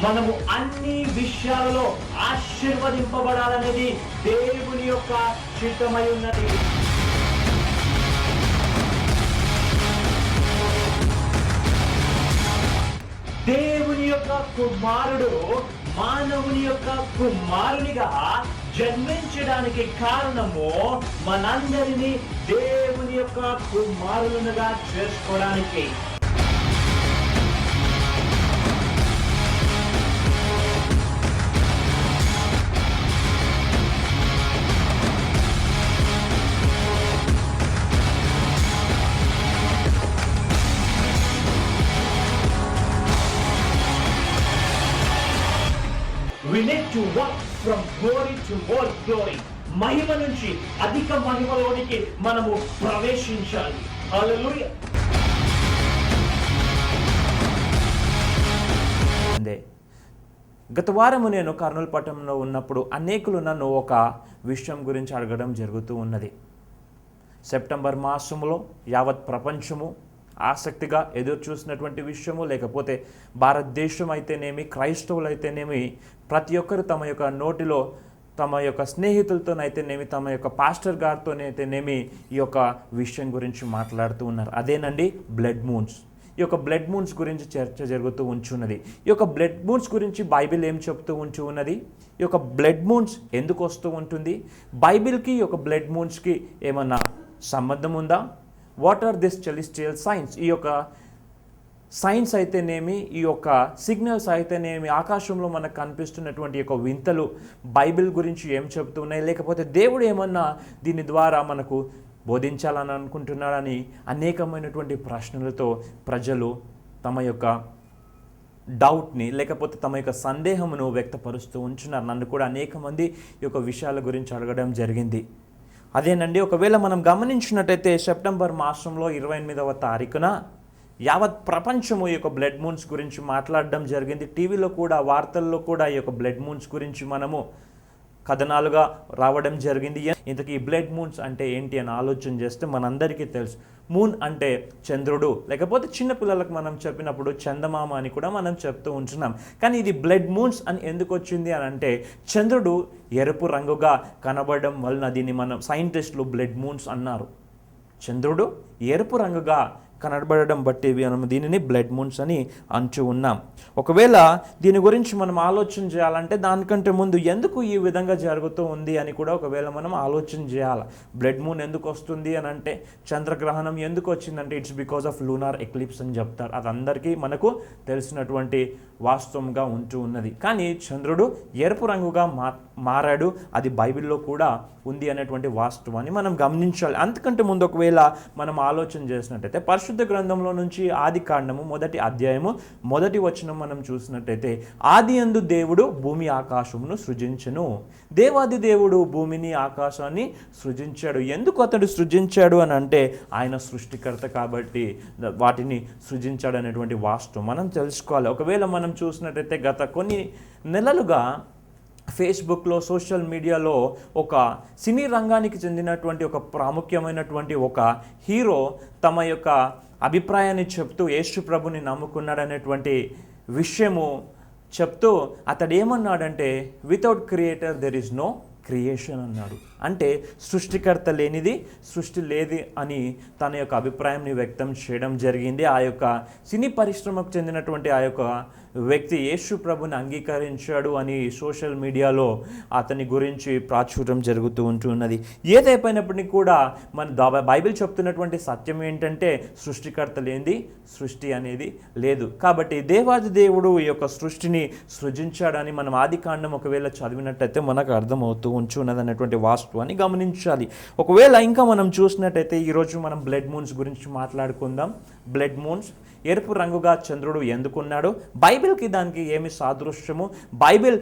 మనము అన్ని విషయాలలో ఆశీర్వదింపబడాలనేది దేవుని యొక్క చిత్తమై ఉన్నది. దేవుని యొక్క కుమారుడు మానవుని యొక్క కుమారునిగా జన్మించడానికి కారణము మనందరినీ దేవుని యొక్క కుమారులుగా చేసుకోవడానికి. We need to walk from glory to more glory. మహిమ నుంచి అధిక మహిమలోనికి మనము ప్రవేశించాలి. హల్లెలూయా. గత వారము నేను కర్నూలు పట్టణంలో ఉన్నప్పుడు అనేకులు నన్ను ఒక విషయం గురించి అడగడం జరుగుతూ ఉన్నది. సెప్టెంబర్ మాసంలో యావత్ ప్రపంచము ఆసక్తిగా ఎదురు చూసినటువంటి విషయము, లేకపోతే భారతదేశం అయితేనేమి, క్రైస్తవులు అయితేనేమి, ప్రతి ఒక్కరు తమ యొక్క నోటిలో తమ యొక్క స్నేహితులతోనైతేనేమి, తమ యొక్క పాస్టర్ గారితోనైతేనేమి ఈ యొక్క విషయం గురించి మాట్లాడుతూ ఉన్నారు. అదేనండి బ్లడ్ మూన్స్. ఈ యొక్క బ్లడ్ మూన్స్ గురించి చర్చ జరుగుతూ ఉంచున్నది. ఈ యొక్క బ్లడ్ మూన్స్ గురించి బైబిల్ ఏం చెప్తూ ఉంచి ఉన్నది? ఈ యొక్క బ్లడ్ మూన్స్ ఎందుకు వస్తూ ఉంటుంది? బైబిల్కి ఈ యొక్క బ్లడ్ మూన్స్కి ఏమన్నా సంబంధం ఉందా? What are this celestial signs? ఈ యొక్క సైన్స్ అయితేనేమి, ఈ యొక్క సిగ్నల్స్ అయితేనేమి, ఆకాశంలో మనకు కనిపిస్తున్నటువంటి యొక్క వింతలు బైబిల్ గురించి ఏం చెబుతున్నాయి, లేకపోతే దేవుడు ఏమన్నా దీని ద్వారా మనకు బోధించాలని అనుకుంటున్నాడని అనేకమైనటువంటి ప్రశ్నలతో ప్రజలు తమ యొక్క డౌట్ని, లేకపోతే తమ యొక్క సందేహమును వ్యక్తపరుస్తూ ఉంచున్నారు. నన్ను కూడా అనేక మంది ఈ యొక్క విషయాల గురించి అడగడం జరిగింది. అదేనండి, ఒకవేళ మనం గమనించినట్టయితే సెప్టెంబర్ మాసంలో 28వ తారీఖున యావత్ ప్రపంచము ఈ యొక్క బ్లడ్ మూన్స్ గురించి మాట్లాడడం జరిగింది. టీవీలో కూడా, వార్తల్లో కూడా ఈ యొక్క బ్లడ్ మూన్స్ గురించి మనము కథనాలుగా రావడం జరిగింది. ఇంతకీ ఈ బ్లడ్ మూన్స్ అంటే ఏంటి అని ఆలోచన చేస్తే మనందరికీ తెలుసు. మూన్ అంటే చంద్రుడు, లేకపోతే చిన్నపిల్లలకు మనం చెప్పినప్పుడు చందమామ అని కూడా మనం చెప్తూ ఉంటున్నాం. కానీ ఇది బ్లడ్ మూన్స్ అని ఎందుకు వచ్చింది అని అంటే, చంద్రుడు ఎరుపు రంగుగా కనబడడం వలన దీన్ని మనం సైంటిస్టులు బ్లడ్ మూన్స్ అన్నారు. చంద్రుడు ఎరుపు రంగుగా కనబడడం బట్టి మనం దీనిని బ్లడ్ మూన్స్ అని అంటూ ఉన్నాం. ఒకవేళ దీని గురించి మనం ఆలోచన చేయాలంటే దానికంటే ముందు ఎందుకు ఈ విధంగా జరుగుతూ ఉంది అని కూడా ఒకవేళ మనం ఆలోచన చేయాలి. బ్లడ్ మూన్ ఎందుకు వస్తుంది అని అంటే, చంద్రగ్రహణం ఎందుకు వచ్చిందంటే it's because of lunar eclipse అని చెప్తారు. అది అందరికీ మనకు తెలిసినటువంటి వాస్తవంగా ఉంటూ ఉన్నది. కానీ చంద్రుడు ఎరుపు రంగుగా మారాడు, అది బైబిల్లో కూడా ఉంది అనేటువంటి వాస్తవాన్ని మనం గమనించాలి. అంతకంటే ముందు ఒకవేళ మనం ఆలోచన చేసినట్టయితే పరిశుద్ధ గ్రంథంలో నుంచి ఆది కాండము 1వ అధ్యాయము 1వ వచనం మనం చూసినట్టయితే, ఆది యందు దేవుడు భూమి ఆకాశమును సృజించెను. దేవాది దేవుడు భూమిని ఆకాశాన్ని సృజించాడు. ఎందుకు అతడు సృజించాడు అని అంటే, ఆయన సృష్టికర్త కాబట్టి వాటిని సృజించాడు అనేటువంటి వాస్తవం మనం తెలుసుకోవాలి. ఒకవేళ మనం చూసినట్టయితే గత కొన్ని నెలలుగా ఫేస్బుక్లో, సోషల్ మీడియాలో ఒక సినీ రంగానికి చెందినటువంటి ఒక ప్రాముఖ్యమైనటువంటి ఒక హీరో తమ యొక్క అభిప్రాయాన్ని చెప్తూ యేసు ప్రభుని నమ్ముకున్నాడనేటువంటి విషయము చెప్తూ అతడు ఏమన్నాడంటే, without creator there is no creation అన్నాడు. అంటే సృష్టికర్త లేనిది సృష్టి లేదు అని తన యొక్క అభిప్రాయాన్ని వ్యక్తం చేయడం జరిగింది. ఆ యొక్క సినీ పరిశ్రమకు చెందినటువంటి ఆ యొక్క వ్యక్తి యేసు ప్రభుని అంగీకరించాడు అని సోషల్ మీడియాలో అతని గురించి ప్రాచుర్యం జరుగుతూ ఉంటున్నది. ఏదైపోయినప్పటికీ కూడా మన బైబిల్ చెప్తున్నటువంటి సత్యం ఏంటంటే, సృష్టికర్త లేనిది సృష్టి అనేది లేదు. కాబట్టి దేవాది దేవుడు ఈ యొక్క సృష్టిని సృజించాడని మనం ఆది కాండం ఒకవేళ చదివినట్టయితే మనకు అర్థమవుతూ ఉంచున్నది అనేటువంటి వాస్తవాన్ని గమనించాలి. ఒకవేళ ఇంకా మనం చూసినట్టయితే ఈరోజు మనం బ్లడ్ మూన్స్ గురించి మాట్లాడుకుందాం. బ్లడ్ మూన్స్ ఎరుపు రంగుగా చంద్రుడు ఎందుకున్నాడు, బైబిల్కి దానికి ఏమి సాదృశ్యము, బైబిల్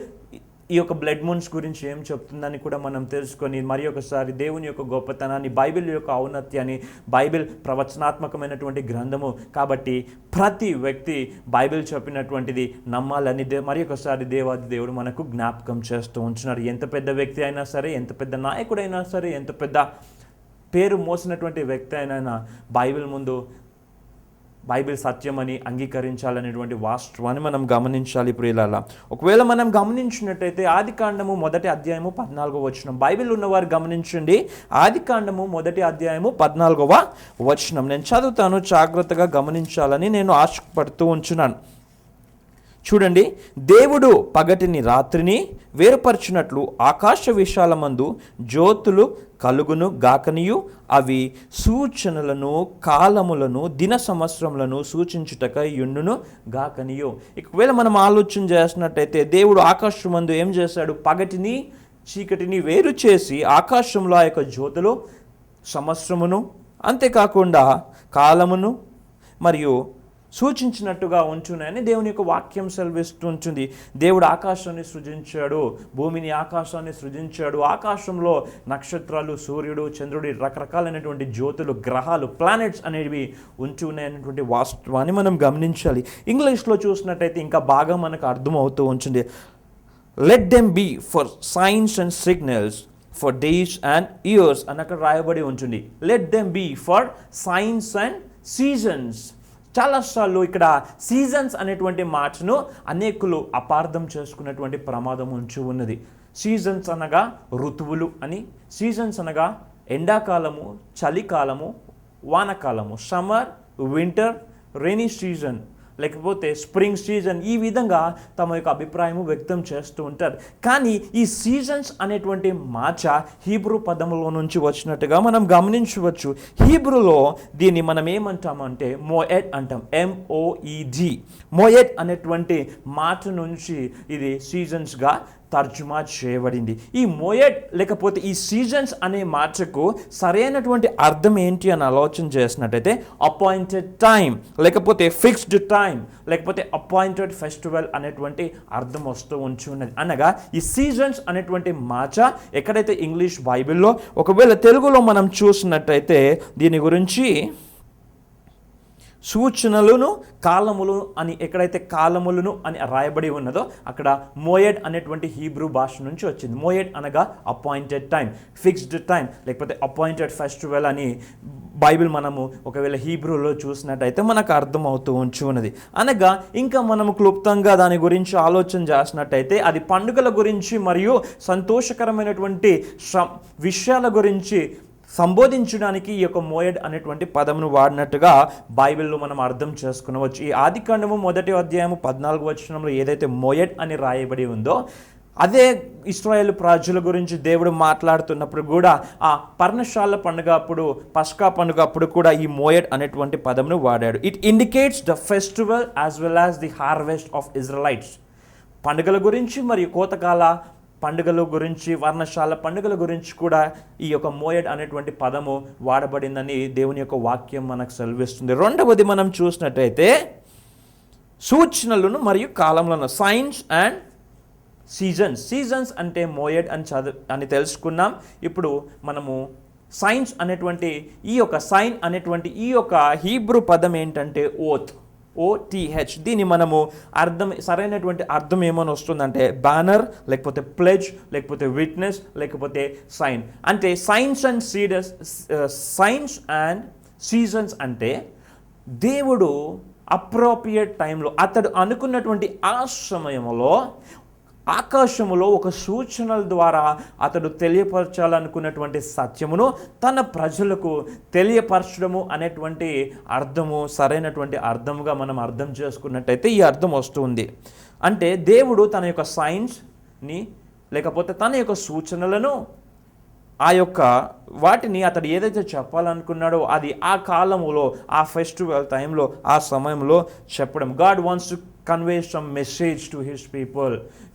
ఈ యొక్క బ్లడ్ మూన్స్ గురించి ఏం చెప్తుందని కూడా మనం తెలుసుకొని మరి ఒకసారి దేవుని యొక్క గొప్పతనాన్ని, బైబిల్ యొక్క ఔన్నత్యాన్ని, బైబిల్ ప్రవచనాత్మకమైనటువంటి గ్రంథము కాబట్టి ప్రతి వ్యక్తి బైబిల్ చెప్పినటువంటిది నమ్మాలని మరి ఒకసారి దేవాది దేవుడు మనకు జ్ఞాపకం చేస్తూ ఉంటున్నారు. ఎంత పెద్ద వ్యక్తి అయినా సరే, ఎంత పెద్ద నాయకుడైనా సరే, ఎంత పెద్ద పేరు మోసినటువంటి వ్యక్తి అయినా బైబిల్ ముందు బైబిల్ సత్యమని అంగీకరించాలనేటువంటి వాస్తవాన్ని మనం గమనించాలి ప్రియులారా. ఒకవేళ మనం గమనించినట్టయితే ఆదికాండము 1వ అధ్యాయము 14వ వచనం, బైబిల్ ఉన్నవారు గమనించండి. ఆదికాండము 1వ అధ్యాయము 14వ వచనం నేను చదువుతాను, జాగ్రత్తగా గమనించాలని నేను ఆశపడుతూ ఉంచున్నాను. చూడండి, దేవుడు పగటిని రాత్రిని వేరుపరచినట్లు ఆకాశ విశాలమందు జ్యోతులు కలుగును గాకనియు, అవి సూచనలను కాలములను దిన సంవత్సరములను సూచించుటకై యుండును గాకనియు. ఒకవేళ మనం ఆలోచన చేసినట్టయితే దేవుడు ఆకాశమందు ఏం చేశాడు? పగటిని చీకటిని వేరు చేసి ఆకాశంలో ఆ యొక్క జ్యోతులు సంవత్సరమును అంతేకాకుండా కాలమును మరియు సూచించినట్టుగా ఉంచున్నాయని దేవుని యొక్క వాక్యం సెలవిస్తూ ఉంటుంది. దేవుడు ఆకాశాన్ని సృజించాడు, భూమిని ఆకాశాన్ని సృజించాడు. ఆకాశంలో నక్షత్రాలు, సూర్యుడు, చంద్రుడి రకరకాలైనటువంటి జ్యోతులు, గ్రహాలు, ప్లానెట్స్ అనేవి ఉంచి ఉన్నాయనేటువంటి వాస్తవాన్ని మనం గమనించాలి. ఇంగ్లీష్లో చూసినట్టయితే ఇంకా బాగా మనకు అర్థమవుతూ ఉంటుంది. Let them be for signs and signals for days and years అని అక్కడ రాయబడి ఉంటుంది. Let them be for signs and seasons. చాలాసార్లు ఇక్కడ సీజన్స్ అనేటువంటి మాటను అనేకులు అపార్థం చేసుకున్నటువంటి ప్రమాదం ఉంచి ఉన్నది. సీజన్స్ అనగా ఋతువులు అని, సీజన్స్ అనగా ఎండాకాలము, చలికాలము, వానకాలము, సమ్మర్, వింటర్, రెయినీ సీజన్, లేకపోతే స్ప్రింగ్ సీజన్, ఈ విధంగా తమ యొక్క అభిప్రాయము వ్యక్తం చేస్తూ ఉంటారు. కానీ ఈ సీజన్స్ అనేటువంటి మాట హీబ్రూ పదములో నుంచి వచ్చినట్టుగా మనం గమనించవచ్చు. హీబ్రూలో దీన్ని మనం ఏమంటామంటే మోయెడ్ అంటాం, MOED. మోయెడ్ అనేటువంటి మాట నుంచి ఇది సీజన్స్గా తర్జుమా చేయబడింది. ఈ మోయెడ్ లేకపోతే ఈ సీజన్స్ అనే మాటకు సరైనటువంటి అర్థం ఏంటి అని ఆలోచన చేసినట్టయితే అపాయింటెడ్ టైం, లేకపోతే ఫిక్స్డ్ టైం, లేకపోతే అపాయింటెడ్ ఫెస్టివల్ అనేటువంటి అర్థం వస్తూ ఉన్నది. అనగా ఈ సీజన్స్ అనేటువంటి మాట ఎక్కడైతే ఇంగ్లీష్ బైబిల్లో, ఒకవేళ తెలుగులో మనం చూసినట్టయితే దీని గురించి సూచనలను కాలములు అని, ఎక్కడైతే కాలములను అని రాయబడి ఉన్నదో అక్కడ మోయెడ్ అనేటువంటి హీబ్రూ భాష నుంచి వచ్చింది. మోయెడ్ అనగా అపాయింటెడ్ టైం, ఫిక్స్డ్ టైం, లేకపోతే అపాయింటెడ్ ఫెస్టివల్ అని బైబిల్ మనము ఒకవేళ హీబ్రూలో చూసినట్టయితే మనకు అర్థమవుతూ ఉన్నది. అనగా ఇంకా మనము క్లుప్తంగా దాని గురించి ఆలోచన చేసినట్టయితే అది పండుగల గురించి మరియు సంతోషకరమైనటువంటి విషయాల గురించి సంబోధించడానికి ఈ యొక్క మోయెడ్ అనేటువంటి పదమును వాడినట్టుగా బైబిల్లో మనం అర్థం చేసుకునవచ్చు. ఈ ఆదికాండము 1వ అధ్యాయము 14వ వచనంలో ఏదైతే మోయెడ్ అని రాయబడి ఉందో అదే ఇశ్రాయేల్ ప్రజల గురించి దేవుడు మాట్లాడుతున్నప్పుడు కూడా ఆ పర్ణశాల పండుగ అప్పుడు, పస్కా పండుగ అప్పుడు కూడా ఈ మోయెడ్ అనేటువంటి పదమును వాడాడు. It indicates the festival as well as the harvest of Israelites. పండుగల గురించి మరియు కోతకాల పండుగల గురించి, వర్ణశాల పండుగల గురించి కూడా ఈ యొక్క మోయెడ్ అనేటువంటి పదము వాడబడిందని దేవుని యొక్క వాక్యం మనకు సెలవిస్తుంది. రెండవది మనం చూసినట్టయితే సూచనలను మరియు కాలములను, సైన్స్ అండ్ సీజన్స్. సీజన్స్ అంటే మోయెడ్ అని తెలుసుకున్నాం. ఇప్పుడు మనము సైన్స్ అనేటువంటి ఈ యొక్క సైన్ అనేటువంటి ఈ యొక్క హీబ్రూ పదం ఏంటంటే OTH. దీన్ని మనము సరైనటువంటి అర్థం ఏమని వస్తుందంటే బ్యానర్, లేకపోతే ప్లెడ్జ్, లేకపోతే విట్నెస్, లేకపోతే సైన్. అంటే సైన్స్ అండ్ సీజన్స్ అంటే దేవుడు అప్రోప్రియేట్ టైంలో, అతడు అనుకున్నటువంటి ఆ సమయంలో ఆకాశములో ఒక సూచనల ద్వారా అతడు తెలియపరచాలనుకున్నటువంటి సత్యమును తన ప్రజలకు తెలియపరచడము అనేటువంటి అర్థము సరైనటువంటి అర్థముగా మనం అర్థం చేసుకున్నట్టయితే ఈ అర్థం వస్తుంది. అంటే దేవుడు తన యొక్క సైన్స్ని లేకపోతే తన యొక్క సూచనలను, ఆ యొక్క వాటిని అతడు ఏదైతే చెప్పాలనుకున్నాడో అది ఆ కాలములో, ఆ ఫెస్టివల్ టైంలో, ఆ సమయంలో చెప్పడం. God wants to convey some message to his people.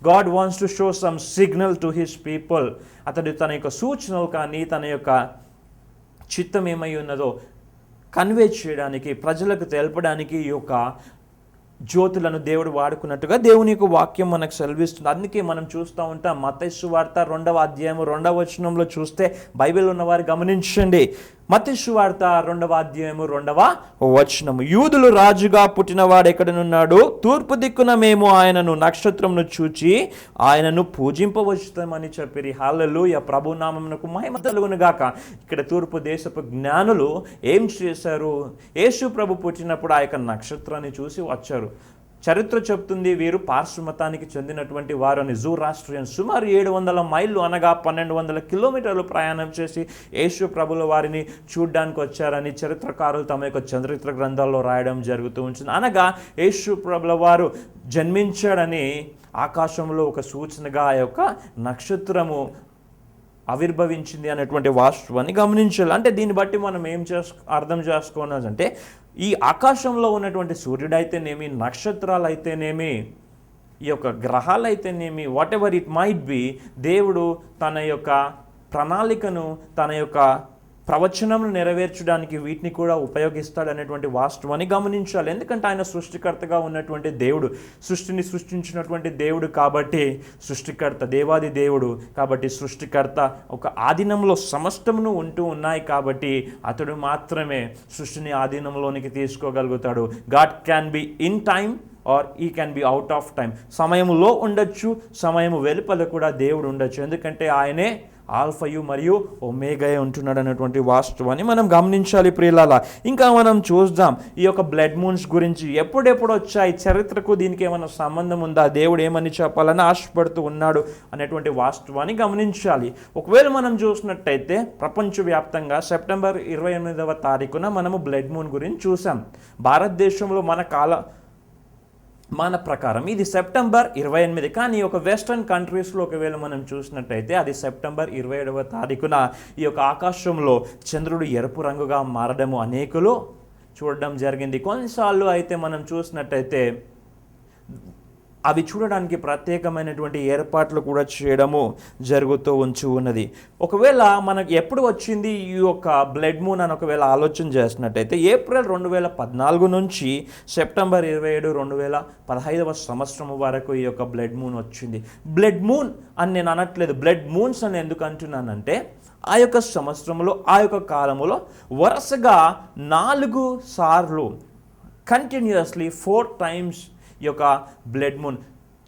God wants to show some signal to his people. అతడు తన యొక్క సూచనలు కానీ తన యొక్క చిత్తం ఏమై ఉన్నదో కన్వే చేయడానికి, ప్రజలకు తెలపడానికి ఈ యొక్క జ్యోతులను దేవుడు వాడుకున్నట్టుగా దేవుని యొక్క వాక్యం మనకు సెలవిస్తుంది. అందుకే మనం చూస్తూ ఉంటాం మత్తయి సువార్త 2వ అధ్యాయము 2వ వచనంలో చూస్తే బైబిల్ ఉన్నవారు గమనించండి. మత్తయి సువార్త 2వ అధ్యాయము 2వ వచనము. యూదులు రాజుగా పుట్టినవాడు ఎక్కడనున్నాడు? తూర్పు దిక్కున మేము ఆయనను నక్షత్రమును చూచి ఆయనను పూజింపవచ్చుతామని చెప్పిరి. హల్లెలూయా, ప్రభు నామమునకు మహిమ కలుగును గాక. ఇక్కడ తూర్పు దేశపు జ్ఞానులు ఏం చేశారు? యేసు ప్రభు పుట్టినప్పుడు ఆ యొక్క నక్షత్రాన్ని చూసి వచ్చారు. చరిత్ర చెప్తుంది వీరు పార్శ్వ మతానికి చెందినటువంటి వారు అని. జూరాస్ట్రియన్ సుమారు 700 మైళ్ళు అనగా 1200 కిలోమీటర్లు ప్రయాణం చేసి యేసు ప్రభుల వారిని చూడ్డానికి వచ్చారని చరిత్రకారులు తమ యొక్క చరిత్ర గ్రంథాల్లో రాయడం జరుగుతూ ఉంటుంది. అనగా యేసు ప్రభుల వారు జన్మించాడని ఆకాశంలో ఒక సూచనగా ఆ యొక్క నక్షత్రము ఆవిర్భవించింది అనేటువంటి వాస్తవాన్ని గమనించాలి. అంటే దీన్ని బట్టి మనం ఏం అర్థం చేసుకోవాలంటే ఈ ఆకాశంలో ఉన్నటువంటి సూర్యుడు అయితేనేమి, నక్షత్రాలు అయితేనేమి, ఈ యొక్క గ్రహాలు అయితేనేమి, what ever it might be, దేవుడు తన యొక్క ప్రణాళికను, తన యొక్క ప్రవచనమును నెరవేర్చడానికి వీటిని కూడా ఉపయోగిస్తాడు అనేటువంటి వాస్తవాన్ని గమనించాలి. ఎందుకంటే ఆయన సృష్టికర్తగా ఉన్నటువంటి దేవుడు, సృష్టిని సృష్టించినటువంటి దేవుడు కాబట్టి, సృష్టికర్త, దేవాది దేవుడు కాబట్టి సృష్టికర్త ఒక ఆధీనంలో సమస్తమును ఉంటూ ఉన్నాయి కాబట్టి అతడు మాత్రమే సృష్టిని ఆధీనంలోనికి తీసుకోగలుగుతాడు. God can be in time or he can be out of time. సమయంలో ఉండొచ్చు, సమయం వెలుపల కూడా దేవుడు ఉండొచ్చు. ఎందుకంటే ఆయనే ఆల్ఫయు మరియు ఒమేగా ఉంటున్నాడు అనేటువంటి వాస్తవాన్ని మనం గమనించాలి ప్రియులారా. ఇంకా మనం చూద్దాం ఈ యొక్క బ్లడ్ మూన్స్ గురించి. ఎప్పుడెప్పుడు వచ్చాయి, చరిత్రకు దీనికి ఏమైనా సంబంధం ఉందా, దేవుడు ఏమని చెప్పాలని ఆశపడుతూ ఉన్నాడు అనేటువంటి వాస్తవాన్ని గమనించాలి. ఒకవేళ మనం చూసినట్టయితే ప్రపంచవ్యాప్తంగా సెప్టెంబర్ 28వ తారీఖున మనము బ్లడ్ మూన్ గురించి చూసాం. భారతదేశంలో మన ప్రకారం ఇది సెప్టెంబర్ 28, కానీ ఒక వెస్ట్రన్ కంట్రీస్లో ఒకవేళ మనం చూసినట్టయితే అది సెప్టెంబర్ 27వ తారీఖున ఈ యొక్క ఆకాశంలో చంద్రుడు ఎరుపు రంగుగా మారడము అనేకులు చూడడం జరిగింది. కొన్నిసార్లు అయితే మనం చూసినట్టయితే అవి చూడడానికి ప్రత్యేకమైనటువంటి ఏర్పాట్లు కూడా చేయడము జరుగుతూ ఉన్నది. ఒకవేళ మనకు ఎప్పుడు వచ్చింది ఈ యొక్క బ్లడ్ మూన్ అని ఒకవేళ ఆలోచన చేసినట్టయితే ఏప్రిల్ 2014 నుంచి సెప్టెంబర్ 27, 2015వ సంవత్సరం వరకు ఈ యొక్క బ్లడ్ మూన్ వచ్చింది. బ్లడ్ మూన్ అని నేను అనట్లేదు, బ్లడ్ మూన్స్ అని ఎందుకు అంటున్నానంటే ఆ యొక్క సంవత్సరంలో, ఆ యొక్క కాలంలో వరుసగా 4 సార్లు కంటిన్యూస్లీ 4 టైమ్స్ ఈ యొక్క బ్లడ్ మూన్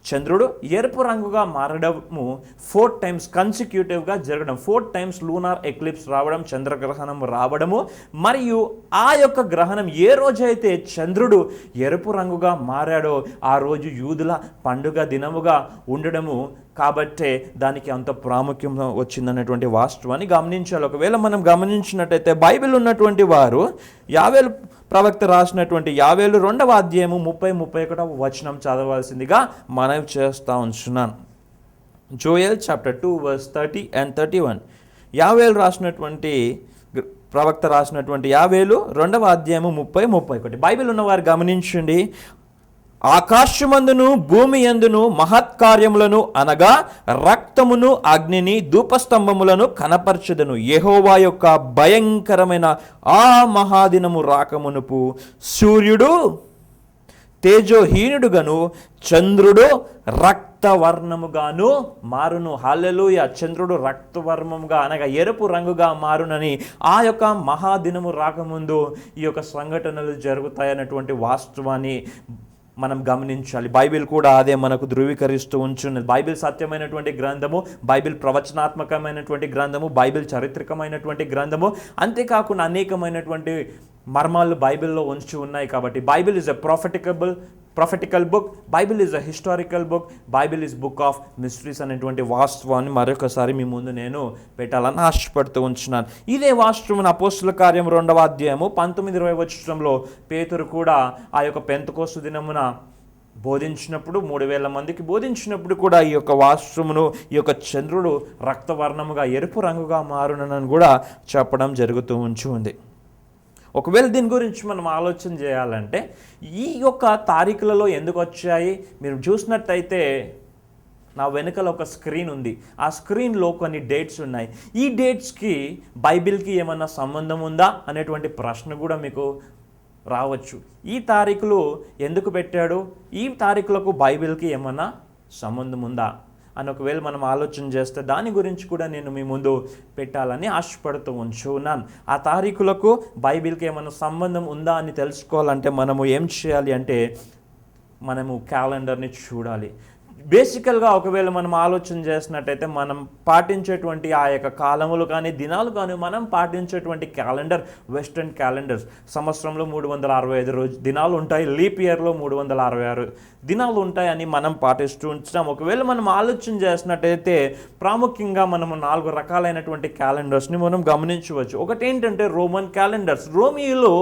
చంద్రుడు ఎరుపు రంగుగా మారడము 4 టైమ్స్ కన్సిక్యూటివ్గా జరగడం, 4 టైమ్స్ లూనార్ ఎక్లిప్స్ రావడం, చంద్రగ్రహణం రావడము, మరియు ఆ యొక్క గ్రహణం ఏ రోజైతే చంద్రుడు ఎరుపు రంగుగా మారాడో ఆ రోజు యూదుల పండుగ దినముగా ఉండడము కాబట్టే దానికి అంత ప్రాముఖ్యం వచ్చిందనేటువంటి వాస్తవాన్ని గమనించాలి. ఒకవేళ మనం గమనించినట్టయితే బైబిల్ ఉన్నటువంటి వారు యావేలు ప్రవక్త రాసినటువంటి యావేలు 2వ అధ్యాయము 30-31వ వచనం చదవాల్సిందిగా మనవి చేస్తూ ఉంటున్నాను. Joel chapter 2 verse 30 and 31. యావేలు రాసినటువంటి ప్రవక్త రాసినటువంటి యావేలు 2వ అధ్యాయము 30-31. బైబిల్ ఉన్నవారు గమనించండి. ఆకాశమందును భూమి యందును మహత్కార్యములను అనగా రక్తమును అగ్నిని ధూపస్తంభములను కనపరచెదను. యెహోవా యొక్క భయంకరమైన ఆ మహాదినము రాకమునుపు సూర్యుడు తేజోహీనుడుగాను చంద్రుడు రక్తవర్ణముగాను మారును. హల్లెలూయా. చంద్రుడు రక్తవర్ణముగా అనగా ఎరుపు రంగుగా మారునని ఆ యొక్క మహాదినము రాకముందు ఈ యొక్క సంఘటనలు జరుగుతాయన్నటువంటి వాస్తవాన్ని మనం గమనించాలి. బైబిల్ కూడా అదే మనకు ధృవీకరిస్తూ ఉంచున్నది. బైబిల్ సత్యమైనటువంటి గ్రంథము, బైబిల్ ప్రవచనాత్మకమైనటువంటి గ్రంథము, బైబిల్ చారిత్రకమైనటువంటి గ్రంథము, అంతేకాకుండా అనేకమైనటువంటి మర్మాలు బైబిల్లో ఉంచి ఉన్నాయి. కాబట్టి Bible is a prophetical book, Bible is a historical book, Bible is book of mysteries అనేటువంటి వాస్తవాన్ని మరొకసారి మీ ముందు నేను పెట్టాలని ఆశపడుతూ ఉంటున్నాను. ఇదే వాస్తవం అపోస్తుల కార్యం 2వ అధ్యాయము 19-20 వచనంలో పేతురు కూడా ఆ యొక్క పెంతెకోస్తు దినమున బోధించినప్పుడు 3000 మందికి బోధించినప్పుడు కూడా ఈ యొక్క వాస్తవమును, ఈ యొక్క చంద్రుడు రక్తవర్ణముగా ఎరుపు రంగుగా మారునని కూడా చెప్పడం జరుగుతూ ఉంది. ఒకవేళ దీని గురించి మనం ఆలోచన చేయాలంటే ఈ యొక్క తారీఖులలో ఎందుకు వచ్చాయి మీరు చూసినట్టయితే నా వెనుకల ఒక స్క్రీన్ ఉంది. ఆ స్క్రీన్లో కొన్ని డేట్స్ ఉన్నాయి. ఈ డేట్స్కి బైబిల్కి ఏమన్నా సంబంధం ఉందా అనేటువంటి ప్రశ్న కూడా మీకు రావచ్చు. ఈ తారీఖులు ఎందుకు పెట్టాడు, ఈ తారీఖులకు బైబిల్కి ఏమన్నా సంబంధం ఉందా? అని ఒకవేళ మనం ఆలోచన చేస్తే దాని గురించి కూడా నేను మీ ముందు పెట్టాలని ఆశపడుతూ ఉన్నాను. ఆ తారీఖులకు బైబిల్కి ఏమైనా సంబంధం ఉందా అని తెలుసుకోవాలంటే మనము ఏం చేయాలి అంటే మనము క్యాలెండర్ని చూడాలి. బేసికల్గా ఒకవేళ మనం ఆలోచన చేసినట్టయితే మనం పాటించేటువంటి ఆ యొక్క కాలములు కానీ దినాలు కానీ మనం పాటించేటువంటి క్యాలెండర్ వెస్టర్న్ క్యాలెండర్స్. సంవత్సరంలో 365 దినాలు ఉంటాయి, లీప్ ఇయర్లో 366 దినాలు ఉంటాయని మనం పాటిస్తూ ఉంటున్నాం. ఒకవేళ మనం ఆలోచన చేసినట్టయితే ప్రాముఖ్యంగా మనము 4 రకాలైనటువంటి క్యాలెండర్స్ని మనం గమనించవచ్చు. ఒకటి ఏంటంటే రోమన్ క్యాలెండర్స్. రోమియోలు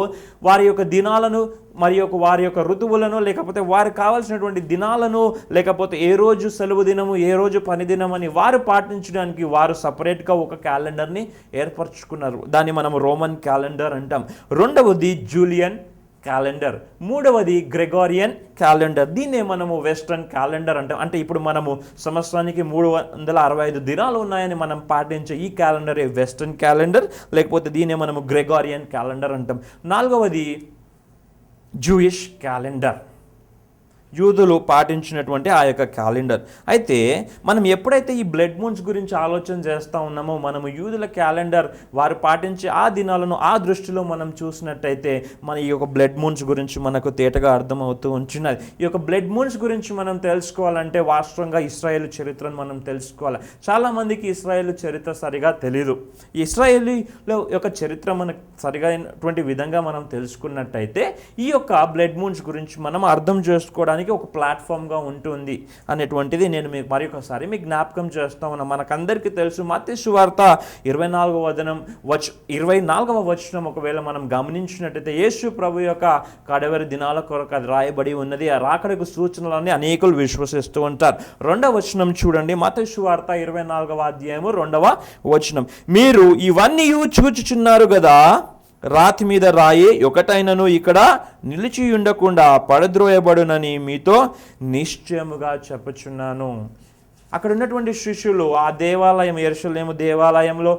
వారి యొక్క దినాలను మరియు వారి యొక్క ఋతువులను లేకపోతే వారికి కావాల్సినటువంటి దినాలను లేకపోతే ఏ రోజు సెలవు దినము ఏ రోజు పని దినం అని వారు పాటించడానికి వారు సపరేట్గా ఒక క్యాలెండర్ని ఏర్పరచుకున్నారు. దాన్ని మనం రోమన్ క్యాలెండర్ అంటాం. రెండవది జూలియన్ క్యాలెండర్, మూడవది గ్రెగోరియన్ క్యాలెండర్. దీన్నే మనము వెస్ట్రన్ క్యాలెండర్ అంటాం. అంటే ఇప్పుడు మనము సంవత్సరానికి 365 దినాలు ఉన్నాయని మనం పాటించే ఈ క్యాలెండరే వెస్ట్రన్ క్యాలెండర్, లేకపోతే దీన్నే మనము గ్రెగోరియన్ క్యాలెండర్ అంటాం. నాలుగవది జూయిష్ క్యాలెండర్, యూదులు పాటించినటువంటి ఆ యొక్క క్యాలెండర్. అయితే మనం ఎప్పుడైతే ఈ బ్లడ్ మూన్స్ గురించి ఆలోచన చేస్తూ ఉన్నామో మనము యూదుల క్యాలెండర్ వారు పాటించే ఆ దినాలను ఆ దృష్టిలో మనం చూసినట్టయితే మన ఈ యొక్క బ్లడ్ మూన్స్ గురించి మనకు తేటగా అర్థమవుతూ ఉంటున్నది. ఈ యొక్క బ్లడ్ మూన్స్ గురించి మనం తెలుసుకోవాలంటే వాస్తవంగా ఇశ్రాయేలు చరిత్రను మనం తెలుసుకోవాలి. చాలామందికి ఇశ్రాయేలు చరిత్ర సరిగా తెలీదు. ఈ ఇశ్రాయేలీల యొక్క చరిత్ర మనకు సరిగైనటువంటి విధంగా మనం తెలుసుకున్నట్టయితే ఈ యొక్క బ్లడ్ మూన్స్ గురించి మనం అర్థం చేసుకోవడానికి ఒక ప్లాట్ఫామ్గా ఉంటుంది అనేటువంటిది నేను మీకు మరొకసారి మీకు జ్ఞాపకం చేస్తా ఉన్నా. మనకందరికీ తెలుసు మత్తయి సువార్త 24వ వచనం ఒకవేళ మనం గమనించినట్టయితే యేసు ప్రభు యొక్క కడవరి దినాల కొరకు అది రాయబడి ఉన్నది. ఆ రాకడకు సూచనలని అనేకులు విశ్వసిస్తూ ఉంటారు. 2వ వచనం చూడండి, మత్తయి సువార్త 24వ అధ్యాయము 2వ వచనం. మీరు ఇవన్నీ చూచుచున్నారు కదా, రాతి మీద రాయి ఒకటైనను ఇక్కడ నిలిచి ఉండకుండా పడద్రోయబడునని మీతో నిశ్చయముగా చెప్పుచున్నాను. అక్కడ ఉన్నటువంటి శిష్యులు ఆ దేవాలయం యెరూషలేము దేవాలయంలో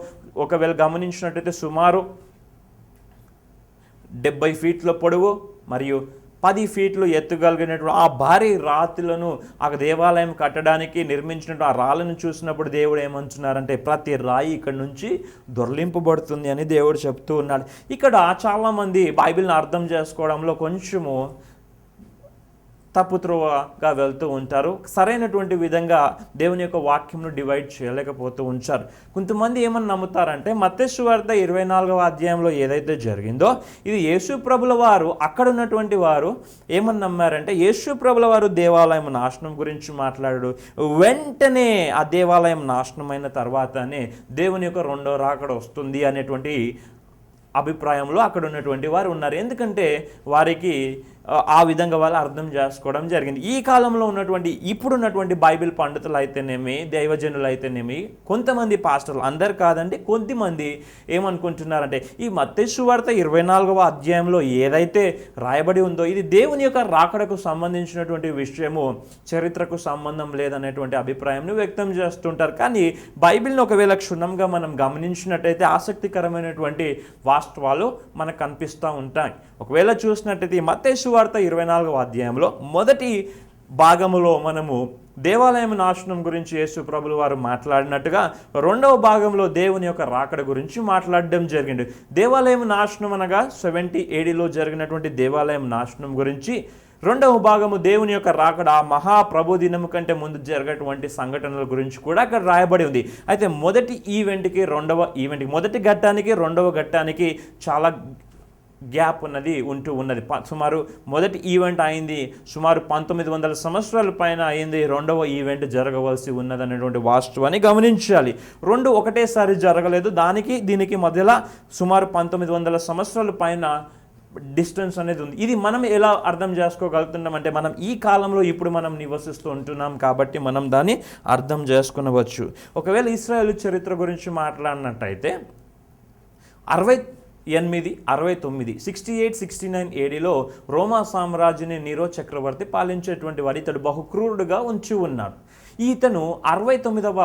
ఒకవేళ గమనించినట్టయితే సుమారు 70 ఫీట్ల పొడవు మరియు 10 ఫీట్లు ఎత్తుగలిగినటువంటి ఆ భారీ రాతులను ఆ దేవాలయం కట్టడానికి నిర్మించినట్టు ఆ రాళ్ళను చూసినప్పుడు దేవుడు ఏమంటున్నారంటే ప్రతి రాయి ఇక్కడ నుంచి దొర్లింపబడుతుంది అని దేవుడు చెప్తూ ఉన్నాడు. ఇక్కడ చాలామంది బైబిల్ని అర్థం చేసుకోవడంలో కొంచెము తప్పుత్రోవగా వెళ్తూ ఉంటారు. సరైనటువంటి విధంగా దేవుని యొక్క వాక్యంను డివైడ్ చేయలేకపోతూ ఉంచారు. కొంతమంది ఏమని నమ్ముతారంటే మత్తయి సువార్త 24వ అధ్యాయంలో ఏదైతే జరిగిందో ఇది యేసు ప్రభుల వారు అక్కడ ఉన్నటువంటి వారు ఏమని నమ్మారంటే యేసు ప్రభుల వారు దేవాలయం నాశనం గురించి మాట్లాడాడు. వెంటనే ఆ దేవాలయం నాశనమైన తర్వాతనే దేవుని యొక్క రెండో రాకడ వస్తుంది అనేటువంటి అభిప్రాయంలో అక్కడ ఉన్నటువంటి వారు ఉన్నారు. ఎందుకంటే వారికి ఆ విధంగా వాళ్ళు అర్థం చేసుకోవడం జరిగింది. ఈ కాలంలో ఉన్నటువంటి ఇప్పుడున్నటువంటి బైబిల్ పండితులు అయితేనేమి దైవజనులు అయితేనేమి కొంతమంది పాస్టర్లు, అందరు కాదండి, కొద్దిమంది ఏమనుకుంటున్నారంటే ఈ మత్తయి సువార్త 24వ అధ్యాయంలో ఏదైతే రాయబడి ఉందో ఇది దేవుని యొక్క రాకడకు సంబంధించినటువంటి విషయము, చరిత్రకు సంబంధం లేదనేటువంటి అభిప్రాయంను వ్యక్తం చేస్తుంటారు. కానీ బైబిల్ని ఒకవేళ క్షుణ్ణంగా మనం గమనించినట్టయితే ఆసక్తికరమైనటువంటి వాస్తవాలు మనకు కనిపిస్తూ ఉంటాయి. ఒకవేళ చూసినట్టయితే మత్తయి సువార్త 24వ అధ్యాయంలో మొదటి భాగములో మనము దేవాలయం నాశనం గురించి యేసు ప్రభులు వారు మాట్లాడినట్టుగా రెండవ భాగంలో దేవుని యొక్క రాకడ గురించి మాట్లాడడం జరిగింది. దేవాలయం నాశనం అనగా 70 ADలో జరిగినటువంటి దేవాలయం నాశనం గురించి, రెండవ భాగము దేవుని యొక్క రాకడ ఆ మహాప్రభు దినము కంటే ముందు జరిగేటువంటి సంఘటనల గురించి కూడా అక్కడ రాయబడి ఉంది. అయితే మొదటి ఈవెంట్కి మొదటి ఘట్టానికి రెండవ ఘట్టానికి చాలా గ్యాప్ ఉన్నది. సుమారు మొదటి ఈవెంట్ అయింది సుమారు 1900 సంవత్సరాల పైన అయింది. రెండవ ఈవెంట్ జరగవలసి ఉన్నదనేటువంటి వాస్తవాన్ని గమనించాలి. రెండు ఒకటేసారి జరగలేదు. దీనికి మధ్యలో సుమారు 1900 సంవత్సరాల పైన డిస్టెన్స్ అనేది ఉంది. ఇది మనం ఎలా అర్థం చేసుకోగలుగుతున్నామంటే మనం ఈ కాలంలో ఇప్పుడు మనం నివసిస్తూ ఉంటున్నాం కాబట్టి మనం దాన్ని అర్థం చేసుకునవచ్చు. ఒకవేళ ఇశ్రాయేలు చరిత్ర గురించి మాట్లాడినట్టయితే 68, 69 ADలో రోమా సామ్రాజ్యాన్ని నీరో చక్రవర్తి పాలించేటువంటి వాడు. ఇతడు బహు క్రూరుడుగా ఉంచి ఉన్నాడు. ఇతను 69వ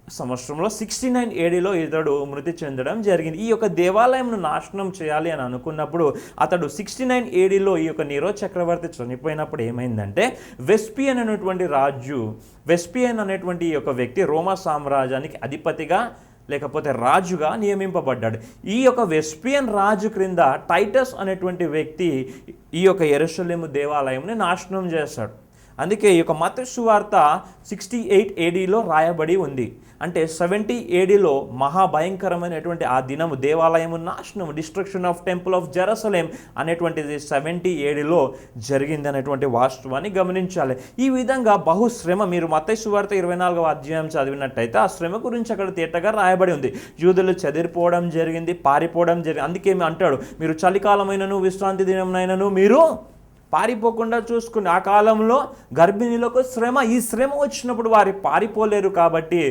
సంవత్సరంలో 69 ఏడీలో ఇతడు మృతి చెందడం జరిగింది. ఈ యొక్క దేవాలయంను నాశనం చేయాలి అని అనుకున్నప్పుడు అతడు 69 ఏడీలో ఈ యొక్క నీరో చక్రవర్తి చనిపోయినప్పుడు ఏమైందంటే వెస్పియన్ అనేటువంటి రాజు, వెస్పియన్ అనేటువంటి ఈ యొక్క వ్యక్తి రోమా సామ్రాజ్యానికి అధిపతిగా లేకపోతే రాజుగా నియమింపబడ్డాడు. ఈ యొక్క వెస్పియన్ రాజు క్రింద టైటస్ అనేటువంటి వ్యక్తి ఈ యొక్క యెరూషలేము దేవాలయంని నాశనం చేస్తాడు. అందుకే ఈ యొక్క మత్తయి సువార్త 68 ఏడీలో రాయబడి ఉంది. అంటే 70 ఏడీలో మహాభయంకరమైనటువంటి ఆ దినము దేవాలయము నాశనం, destruction of temple of Jerusalem అనేటువంటిది 70 ఏడీలో జరిగింది అనేటువంటి వాస్తవాన్ని గమనించాలి. ఈ విధంగా బహుశ్రమ, మీరు మత్తయి సువార్త 24వ అధ్యాయం చదివినట్టయితే ఆ శ్రమ గురించి అక్కడ తేటగా రాయబడి ఉంది. యూదులు చెదిరిపోవడం జరిగింది, పారిపోవడం జరిగింది. అందుకే అంటాడు, మీరు చలికాలమైనను విశ్రాంతి దినంనైనను మీరు పారిపోకుండా చూసుకుని, ఆ కాలంలో గర్భిణీలకు శ్రమ, ఈ శ్రమ వచ్చినప్పుడు వారు పారిపోలేరు కాబట్టి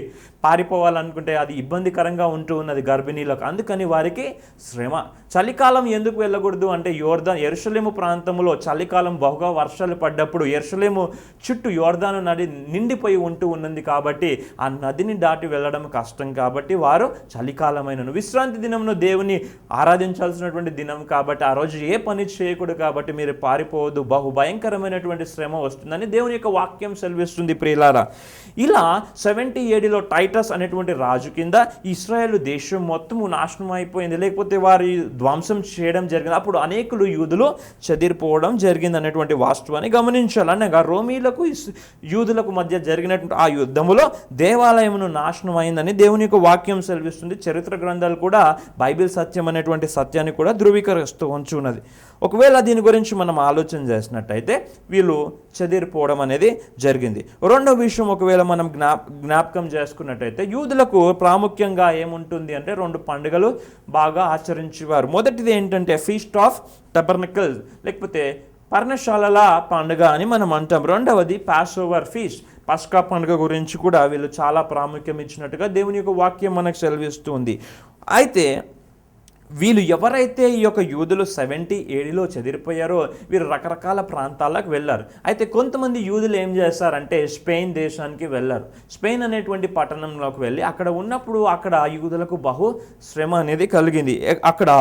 పారిపోవాలనుకుంటే అది ఇబ్బందికరంగా ఉంటూ ఉన్నది గర్భిణీలకు. అందుకని వారికి శ్రమ. చలికాలం ఎందుకు వెళ్ళకూడదు అంటే యెరూషలేము ప్రాంతంలో చలికాలం బహుగా వర్షాలు పడ్డప్పుడు యెరూషలేము చుట్టూ యోర్దాను నది నిండిపోయి ఉంటూ ఉన్నది కాబట్టి ఆ నదిని దాటి వెళ్ళడం కష్టం కాబట్టి వారు చలికాలమైనను విశ్రాంతి దినంను దేవుని ఆరాధించాల్సినటువంటి దినం కాబట్టి ఆ రోజు ఏ పని చేయకూడదు కాబట్టి మీరు పారిపోవద్దు, బహు భయంకరమైనటువంటి శ్రమ వస్తుందని దేవుని యొక్క వాక్యం సెలవిస్తుంది ప్రియులారా. ఇలా 70 ఏడీలో టైటస్ అనేటువంటి రాజు కింద ఇశ్రాయేలు దేశం మొత్తము నాశనం అయిపోయింది, లేకపోతే వారి ధ్వంసం చేయడం జరిగింది. అప్పుడు అనేకులు యూదులు చెదిరిపోవడం జరిగింది అనేటువంటి వాస్తవాన్ని గమనించాలి. అనగా రోమీలకు యూదులకు మధ్య జరిగినటువంటి ఆ యుద్ధములో దేవాలయమును నాశనం అయిందని దేవుని యొక్క వాక్యం సెలవిస్తుంది. చరిత్ర గ్రంథాలు కూడా బైబిల్ సత్యం అనేటువంటి సత్యాన్ని కూడా ధృవీకరిస్తూ ఉంచున్నది. ఒకవేళ దీని గురించి మనం ఆలోచన చేసినట్టయితే వీళ్ళు చెదిరిపోవడం అనేది జరిగింది. రెండో విషయం ఒకవేళ మనం జ్ఞాపకం చేసుకున్నట్టయితే యూదులకు ప్రాముఖ్యంగా ఏముంటుంది అంటే 2 పండుగలు బాగా ఆచరించేవారు. మొదటిది ఏంటంటే ఫీస్ట్ ఆఫ్ టబర్నకల్స్ లేకపోతే పర్ణశాలల పండుగ అని మనం అంటాం. రెండవది పాస్ ఓవర్ ఫీస్ట్, పస్కా పండుగ గురించి కూడా వీళ్ళు చాలా ప్రాముఖ్యం ఇచ్చినట్టుగా దేవుని యొక్క వాక్యం మనకు సెలవిస్తుంది. అయితే వీళ్ళు ఎవరైతే ఈ యొక్క యూదులు 70 ఏడీలో చెదిరిపోయారో వీరు రకరకాల ప్రాంతాలకు వెళ్ళారు. అయితే కొంతమంది యూదులు ఏం చేస్తారంటే స్పెయిన్ దేశానికి వెళ్ళారు. స్పెయిన్ అనేటువంటి పట్టణంలోకి వెళ్ళి అక్కడ ఉన్నప్పుడు అక్కడ యూదులకు బహు శ్రమ అనేది కలిగింది. అక్కడ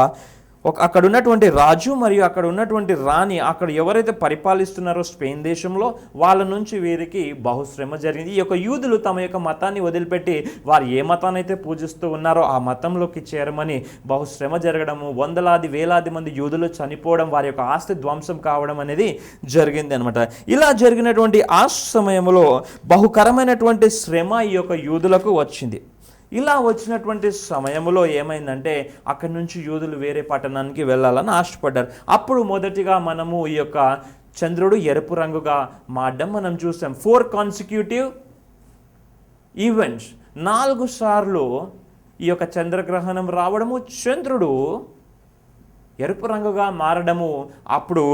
ఉన్నటువంటి రాజు మరియు అక్కడ ఉన్నటువంటి రాణి, అక్కడ ఎవరైతే పరిపాలిస్తున్నారో స్పెయిన్ దేశంలో వాళ్ళ నుంచి వీరికి బహుశ్రమ జరిగింది. ఈ యొక్క యూదులు తమ యొక్క మతాన్ని వదిలిపెట్టి వారు ఏ మతాన్ని అయితే పూజిస్తూ ఉన్నారో ఆ మతంలోకి చేరమని బహుశ్రమ జరగడము, వందలాది వేలాది మంది యూదులు చనిపోవడం, వారి యొక్క ఆస్తి ధ్వంసం కావడం అనేది జరిగింది అనమాట. ఇలా జరిగినటువంటి ఆ సమయంలో బహుకరమైనటువంటి శ్రమ ఈ యొక్క యూదులకు వచ్చింది. ఇలా వచ్చినటువంటి సమయంలో ఏమైందంటే అక్కడి నుంచి యూదులు వేరే పట్టణానికి వెళ్ళాలని ఆశపడ్డారు. అప్పుడు మొదటిగా మనము ఈ యొక్క చంద్రుడు ఎరుపు రంగుగా మారడం మనం చూసాం. 4 కాన్సిక్యూటివ్ ఈవెంట్స్, 4 సార్లు ఈ యొక్క చంద్రగ్రహణం రావడము, చంద్రుడు ఎరుపు రంగుగా మారడము అప్పుడు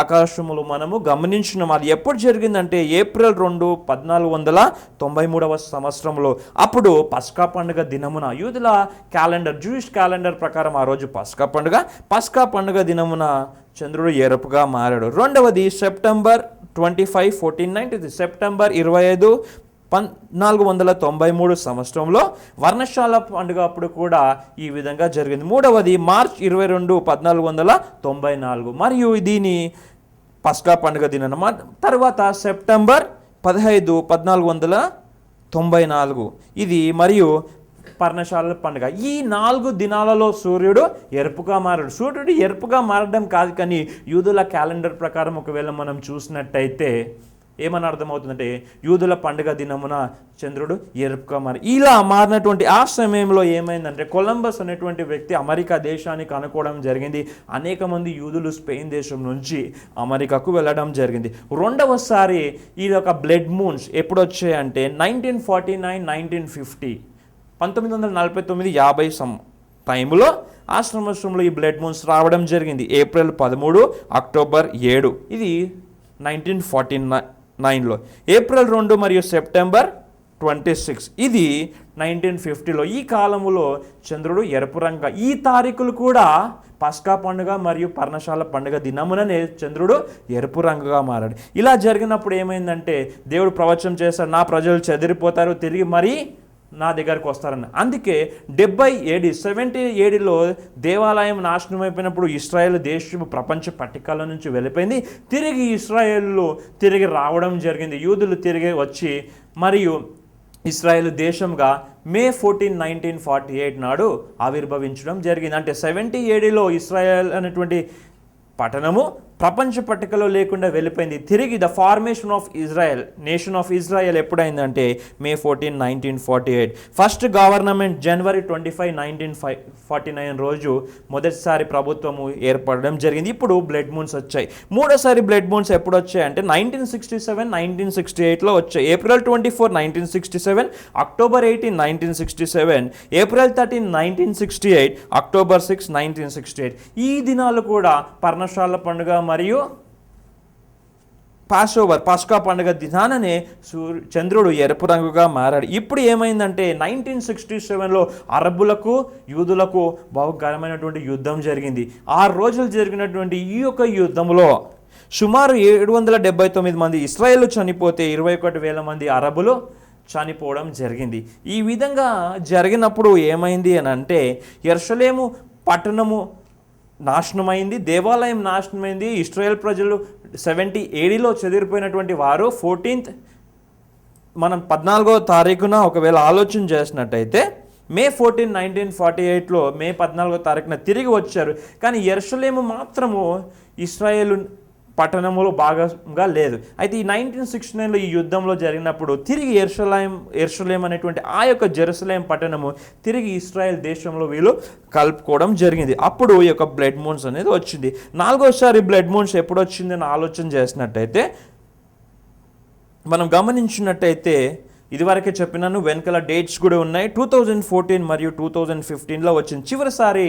ఆకాశములో మనము గమనించినాం. అది ఎప్పుడు జరిగిందంటే ఏప్రిల్ 2, 1493వ సంవత్సరంలో. అప్పుడు పస్కా పండుగ దినమున యూదుల క్యాలెండర్, జూయిష్ క్యాలెండర్ ప్రకారం ఆ రోజు పస్కా పండుగ దినమున చంద్రుడు ఎరుపుగా మారాడు. రెండవది సెప్టెంబర్ 25, 1490, సెప్టెంబర్ 25, 1493 సంవత్సరంలో వర్ణశాల పండుగ అప్పుడు కూడా ఈ విధంగా జరిగింది. మూడవది మార్చ్ 22, 1494 మరియు దీని పస్కా పండుగ దినం. తర్వాత సెప్టెంబర్ 15, 1494 ఇది మరియు పర్ణశాల పండుగ. ఈ 4 దినాలలో సూర్యుడు ఎరుపుగా మారాడు. సూర్యుడు ఎరుపుగా మారడం కాదు, కానీ యూదుల క్యాలెండర్ ప్రకారం ఒకవేళ మనం చూసినట్టయితే ఏమని అర్థమవుతుందంటే యూదుల పండుగ దినమున చంద్రుడు ఎరుపుగా ఇలా మారినటువంటి ఆ సమయంలో ఏమైందంటే కొలంబస్ అనేటువంటి వ్యక్తి అమెరికా దేశానికి అనుకోవడం జరిగింది. అనేక మంది యూదులు స్పెయిన్ దేశం నుంచి అమెరికాకు వెళ్ళడం జరిగింది. రెండవసారి ఈ యొక్క బ్లడ్ మూన్స్ ఎప్పుడు వచ్చాయంటే 1949, 1950, 1949, 50 టైంలో ఆ సంవత్సరంలో ఈ బ్లడ్ మూన్స్ రావడం జరిగింది. ఏప్రిల్ 13, అక్టోబర్ 7 ఇది 1949లో. ఏప్రిల్ 2 మరియు సెప్టెంబర్ 26 ఇది 1950లో. ఈ కాలంలో చంద్రుడు ఎరుపు రంగు. ఈ తారీఖులు కూడా పస్కా పండుగ మరియు పర్ణశాల పండుగ దినముననే చంద్రుడు ఎరుపు రంగుగా మారాడు. ఇలా జరిగినప్పుడు ఏమైందంటే దేవుడు ప్రవచనం చేశాడు, నా ప్రజలు చెదిరిపోతారు, తిరిగి మరి నా దగ్గరకు వస్తారని. అందుకే 70 ADలో దేవాలయం నాశనం అయిపోయినప్పుడు ఇశ్రాయేల్ దేశం ప్రపంచ పట్టికల నుంచి వెళ్ళిపోయింది. తిరిగి ఇశ్రాయేలు తిరిగి రావడం జరిగింది. యూదులు తిరిగి వచ్చి మరియు ఇశ్రాయేల్ దేశంగా May 14, 1948 నాడు ఆవిర్భవించడం జరిగింది. అంటే 70 ADలో ఇశ్రాయేల్ అనేటువంటి పట్టణము ప్రపంచ పట్టికలో లేకుండా వెళ్ళిపోయింది. తిరిగి the formation of Israel, nation of Israel ఎప్పుడైందంటే May 14, 1948. ఫస్ట్ గవర్నమెంట్ January 25, 1949 రోజు మొదటిసారి ప్రభుత్వము ఏర్పడడం జరిగింది. ఇప్పుడు బ్లడ్ మూన్స్ వచ్చాయి. మూడోసారి బ్లడ్ మూన్స్ ఎప్పుడు వచ్చాయంటే 1967, 1968లో వచ్చాయి. April 24, 1967, October 18, 1967, April 13, 1968, October 6, 1968. ఈ దినాలు కూడా పర్ణశాల పండుగ మరియు పస్కా పండుగ దినాననే చంద్రుడు ఎరుపు రంగుగా మారాడు. ఇప్పుడు ఏమైందంటే 1967లో అరబ్బులకు యూదులకు బహుకరమైనటువంటి యుద్ధం జరిగింది. 6 రోజులు జరిగినటువంటి ఈ యొక్క యుద్ధంలో సుమారు 779 మంది ఇశ్రాయేలు చనిపోతే 21,000 మంది అరబ్బులు చనిపోవడం జరిగింది. ఈ విధంగా జరిగినప్పుడు ఏమైంది అని అంటే యెరూషలేము పట్టణము నాశనమైంది, దేవాలయం నాశనమైంది. ఇశ్రాయేల్ ప్రజలు 70 ADలో చెదిరిపోయినటువంటి వారు 14th మనం 14వ తారీఖున ఒకవేళ ఆలోచన చేసినట్టయితే May 14, 1948లో May 14వ తారీఖున తిరిగి వచ్చారు. కానీ యెరూషలేము మాత్రము ఇశ్రాయేలు పట్టణంలో భాగంగా లేదు. అయితే ఈ 1969లో ఈ యుద్ధంలో జరిగినప్పుడు తిరిగి యెరూషలేం అనేటువంటి ఆ యొక్క జెరూసలేం పట్టణము తిరిగి ఇశ్రాయేల్ దేశంలో వీళ్ళు కలుపుకోవడం జరిగింది. అప్పుడు ఈ యొక్క బ్లడ్ మూన్స్ అనేది వచ్చింది. 4వసారి బ్లడ్ మూన్స్ ఎప్పుడు వచ్చిందని ఆలోచన చేసినట్టయితే మనం గమనించినట్టయితే ఇదివరకే చెప్పినాను, వెనకాల డేట్స్ కూడా ఉన్నాయి. 2014 మరియు 2015లో వచ్చింది. చివరిసారి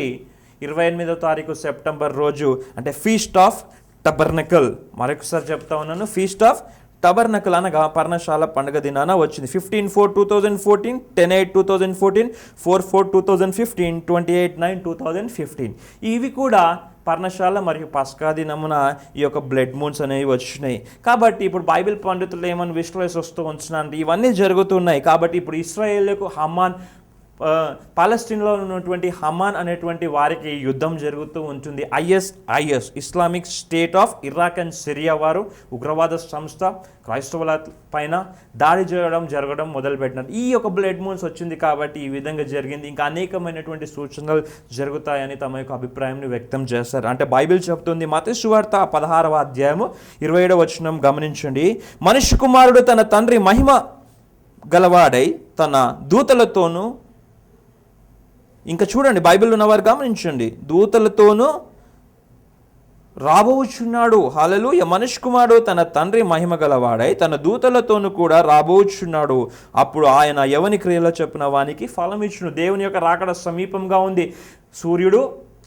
28వ తారీఖు సెప్టెంబర్ రోజు అంటే ఫీస్ట్ ఆఫ్ టబర్నకల్. మరొకసారి చెప్తా ఉన్నాను, ఫీస్ట్ ఆఫ్ టబర్నకల్ అనగా పర్ణశాల పండుగ దినాన వచ్చింది. 15/4/2014, 10/8/2014, 4/4/2015, 28/9/2015. ఇవి కూడా పర్ణశాల మరియు పస్కా దినమున ఈ యొక్క బ్లడ్ మూన్స్ అనేవి వచ్చినాయి. కాబట్టి ఇప్పుడు బైబిల్ పండితులు ఏమని విశ్లేషిస్తూ ఉంటున్నారంటే ఇవన్నీ జరుగుతున్నాయి. కాబట్టి ఇప్పుడు ఇశ్రాయేలుకు హమాన్, పాలస్తీన్లో ఉన్నటువంటి హమాన్ అనేటువంటి వారికి యుద్ధం జరుగుతూ ఉంటుంది. ISIS Islamic state of Iraq and Syria వారు ఉగ్రవాద సంస్థ క్రైస్తవుల పైన దాడి జరగడం మొదలుపెట్టినారు. ఈ యొక్క బ్లడ్ మూన్స్ వచ్చింది కాబట్టి ఈ విధంగా జరిగింది. ఇంకా అనేకమైనటువంటి సూచనలు జరుగుతాయని తమ యొక్క అభిప్రాయాన్ని వ్యక్తం చేస్తారు. అంటే బైబిల్ చెప్తుంది, మత్తయి సువార్త 16వ అధ్యాయము 27వ వచనం గమనించండి. మనిషి కుమారుడు తన తండ్రి మహిమ గలవాడై తన దూతలతోనూ, ఇంకా చూడండి బైబిల్ ఉన్నవారు గమనించండి, దూతలతోనూ రాబోచున్నాడు. హల్లెలూయా. మనిషి కుమారుడు తన తండ్రి మహిమ గలవాడై తన దూతలతోనూ కూడా రాబోచున్నాడు. అప్పుడు ఆయన ఎవని క్రియలో చెప్పిన వానికి ఫలం ఇచ్చును. దేవుని యొక్క రాకడ సమీపంగా ఉంది. సూర్యుడు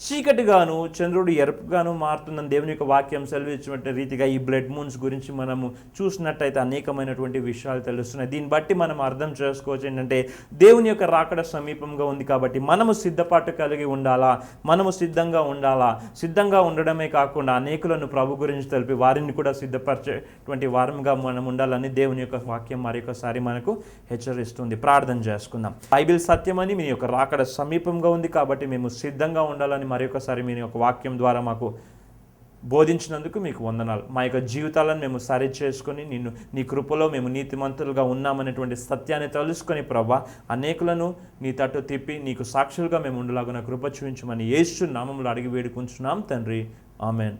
చీకటిగాను చంద్రుడు ఎరుపుగాను మారుతుందని దేవుని యొక్క వాక్యం సెలవిచ్చినటువంటి రీతిగా ఈ బ్లడ్ మూన్స్ గురించి మనము చూసినట్టయితే అనేకమైనటువంటి విషయాలు తెలుస్తున్నాయి. దీన్ని బట్టి మనం అర్థం చేసుకోవచ్చు ఏంటంటే దేవుని యొక్క రాకడ సమీపంగా ఉంది కాబట్టి మనము సిద్ధపాటు కలిగి ఉండాలా, మనము సిద్ధంగా ఉండాలా. సిద్ధంగా ఉండడమే కాకుండా అనేకులను ప్రభు గురించి తెలిపి వారిని కూడా సిద్ధపరిచేటువంటి వారంగా మనం ఉండాలని దేవుని యొక్క వాక్యం మరొకసారి మనకు హెచ్చరిస్తుంది. ప్రార్థన చేసుకుందాం. బైబిల్ సత్యమని మీ యొక్క రాకడ సమీపంగా ఉంది కాబట్టి మేము సిద్ధంగా ఉండాలని మరొకసారి మీ యొక్క వాక్యం ద్వారా మాకు బోధించినందుకు మీకు వందనాలు. మా యొక్క జీవితాలను మేము సరి చేసుకొని నీ కృపలో మేము నీతిమంతులుగా ఉన్నామనేటువంటి సత్యాన్ని తెలుసుకొని ప్రభా అనేకులను నీ తట్టు తిప్పి నీకు సాక్షులుగా మేము ఉండలాగున కృప చూపించమని యేసు నామములో అడిగి వేడుకుంటున్నాం తండ్రి. ఆమెన్.